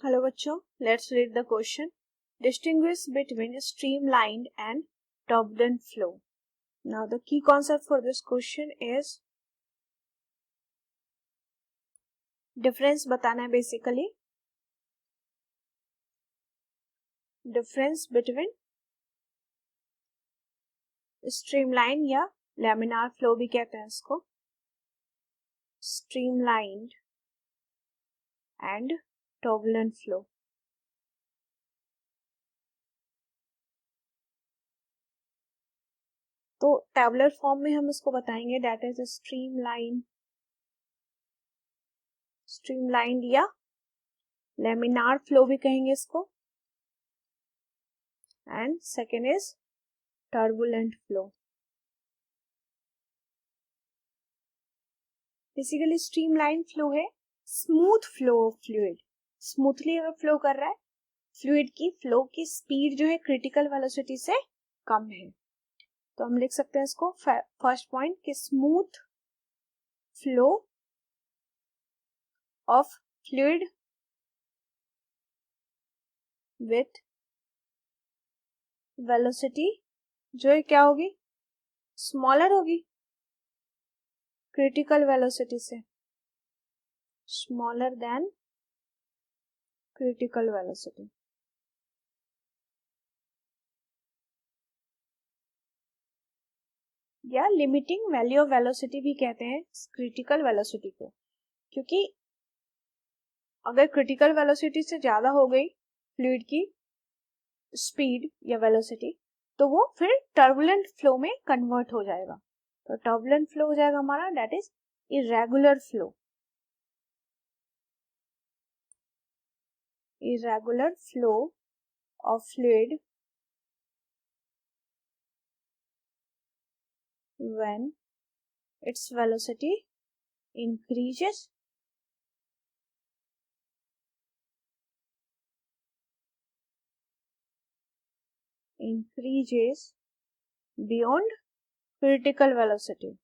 Hello बच्चों, let's read the question. Distinguish between streamlined and turbulent flow. Now the key concept for this question is difference बताना है basically. Difference between streamlined या laminar flow भी कहते हैं इसको. Streamlined and turbulent flow. तो tabular form में हम इसको बताएंगे दैट इज स्ट्रीमलाइंड या लेमिनार फ्लो भी कहेंगे इसको. And second is turbulent flow. Basically streamline flow है smooth flow of fluid. Smoothly अगर फ्लो कर रहा है, फ्लूइड की फ्लो की स्पीड जो है क्रिटिकल वेलोसिटी से कम है. तो हम लिख सकते हैं इसको फर्स्ट पॉइंट कि smooth flow of fluid with velocity जो है क्या होगी, स्मॉलर होगी क्रिटिकल वेलोसिटी से, स्मॉलर देन क्रिटिकल वेलोसिटी. या लिमिटिंग वैल्यू ऑफ वेलोसिटी भी कहते हैं क्रिटिकल वेलोसिटी को, क्योंकि अगर क्रिटिकल वेलोसिटी से ज्यादा हो गई फ्लूइड की स्पीड या वेलोसिटी तो वो फिर टर्बुलेंट फ्लो में कन्वर्ट हो जाएगा. तो टर्बुलेंट फ्लो हो जाएगा हमारा that is irregular flow. Irregular flow of fluid when its velocity increases beyond critical velocity.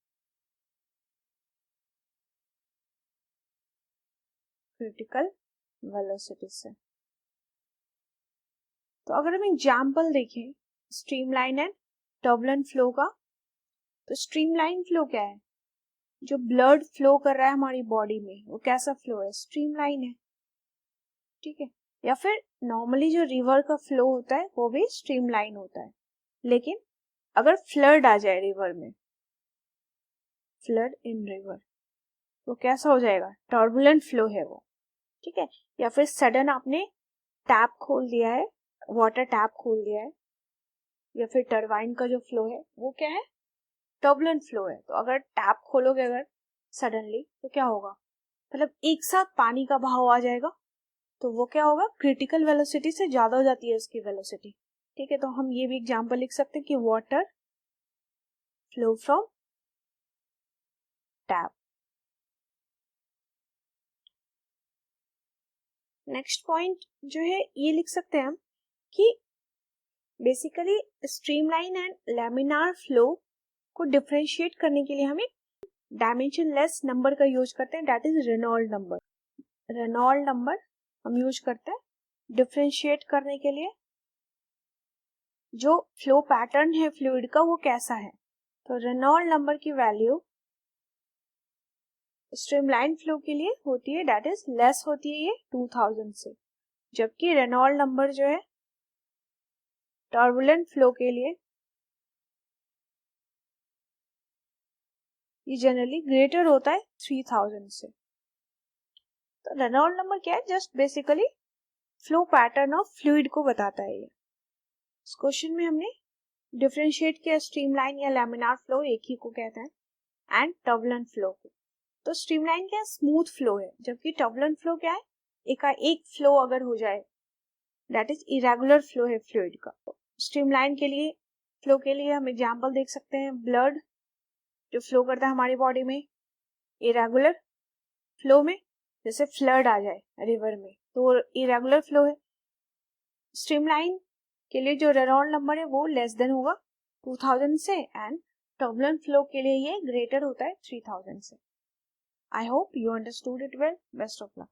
Critical velocity से. तो अगर हम एग्जाम्पल देखें स्ट्रीमलाइन एंड टर्बुलेंट फ्लो का, तो स्ट्रीमलाइन फ्लो क्या है, जो ब्लड फ्लो कर रहा है हमारी बॉडी में वो कैसा फ्लो है, स्ट्रीमलाइन है. ठीक है. या फिर नॉर्मली जो रिवर का फ्लो होता है वो भी स्ट्रीमलाइन होता है. लेकिन अगर फ्लड आ जाए रिवर में, फ्लड इन रिवर, वो कैसा हो जाएगा, टर्बुलेंट फ्लो है वो. ठीक है. या फिर सडन आपने टैप खोल दिया है, वाटर टैप खोल दिया है, या फिर टरबाइन का जो फ्लो है वो क्या है, टर्बुलेंट फ्लो है. तो अगर टैप खोलोगे अगर सडनली तो क्या होगा, मतलब एक साथ पानी का बहाव आ जाएगा, तो वो क्या होगा, क्रिटिकल वेलोसिटी से ज्यादा हो जाती है उसकी वेलोसिटी. ठीक है. तो हम ये भी एग्जांपल लिख सकते हैं कि water flow from tap. Next point जो है ये लिख सकते हैं हम कि basically streamline and laminar flow को डिफरेंशिएट करने के लिए हम एक डायमेंशनलेस नंबर का यूज करते हैं that is Reynold number. Reynold number हम यूज करते हैं डिफरेंशिएट करने के लिए जो फ्लो पैटर्न है फ्लूइड का वो कैसा है. तो रेनॉल्ड नंबर की वैल्यू स्ट्रीमलाइन फ्लो के लिए होती है दैट इज लेस होती है ये 2000 से, जबकि रेनॉल्ड नंबर जो है टर्बुलेंट फ्लो के लिए ये जनरली ग्रेटर होता है 3000 से. तो रेनॉल्ड नंबर क्या है, just basically flow pattern of fluid को बताता है. ये इस क्वेश्चन में हमने डिफरेंशिएट किया स्ट्रीमलाइन या लैमिनार फ्लो एक ही को कहते हैं एंड टर्बुलेंट फ्लो को. तो स्ट्रीमलाइन क्या है, स्मूथ फ्लो है, जबकि टर्बुलेंट फ्लो क्या है, एक फ्लो अगर हो जाए दैट इज इरेगुलर फ्लो है फ्लूइड का. स्ट्रीमलाइन के लिए फ्लो के लिए हम एग्जांपल देख सकते हैं ब्लड जो फ्लो करता है हमारी बॉडी में इरेगुलर फ्लो में, जैसे फ्लड आ जाए रिवर में तो इरेगुलर फ्लो है. स्ट्रीमलाइन के लिए जो रेनॉल्ड नंबर है वो लेस देन होगा 2000 से एंड टर्बुलेंट फ्लो के लिए ये ग्रेटर होता है 3000 से. I hope you understood it well. Best of luck.